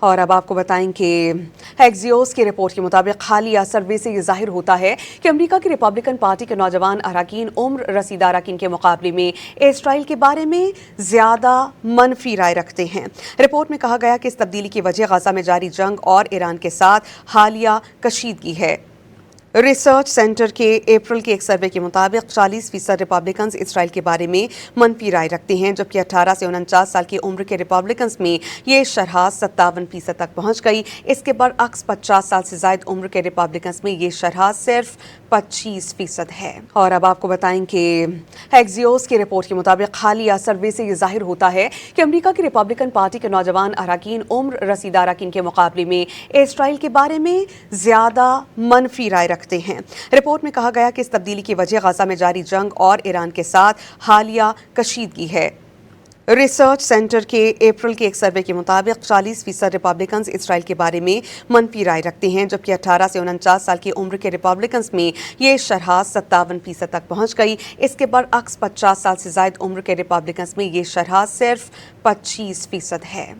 اور اب آپ کو بتائیں کہ ایکزیوس کی رپورٹ کے مطابق حالیہ سروے سے یہ ظاہر ہوتا ہے کہ امریکہ کی ریپبلکن پارٹی کے نوجوان اراکین عمر رسیدہ اراکین کے مقابلے میں اسرائیل کے بارے میں زیادہ منفی رائے رکھتے ہیں۔ رپورٹ میں کہا گیا کہ اس تبدیلی کی وجہ غزہ میں جاری جنگ اور ایران کے ساتھ حالیہ کشیدگی ہے۔ ریسرچ سینٹر کے اپریل کے ایک سروے کے مطابق 40% ریپبلکنز اسرائیل کے بارے میں منفی رائے رکھتے ہیں، جبکہ 18 سے 49 سال کی عمر کے ریپبلکنز میں یہ شرح 57% تک پہنچ گئی۔ اس کے برعکس 50 سال سے زائد عمر کے ریپبلکنز میں یہ شرح صرف 25% ہے۔ اور اب آپ کو بتائیں کہ ایکزیوس کی رپورٹ کے مطابق حالیہ سروے سے یہ ظاہر ہوتا ہے کہ امریکہ کی ریپبلکن پارٹی کے نوجوان اراکین عمر رسیدہ اراکین کے مقابلے میں اسرائیل کے بارے میں زیادہ منفی رائے رکھتے ہیں۔ رپورٹ میں کہا گیا کہ اس تبدیلی کی وجہ غزہ میں جاری جنگ اور ایران کے ساتھ حالیہ کشیدگی ہے۔ ریسرچ سینٹر کے اپریل کے ایک سروے کے مطابق 40% ریپبلکنز اسرائیل کے بارے میں منفی رائے رکھتے ہیں، جبکہ 18 سے 49 سال کی عمر کے ریپبلکنز میں یہ شرح 57% تک پہنچ گئی۔ اس کے برعکس 50 سال سے زائد عمر کے ریپبلکنز میں یہ شرح صرف 25% ہے۔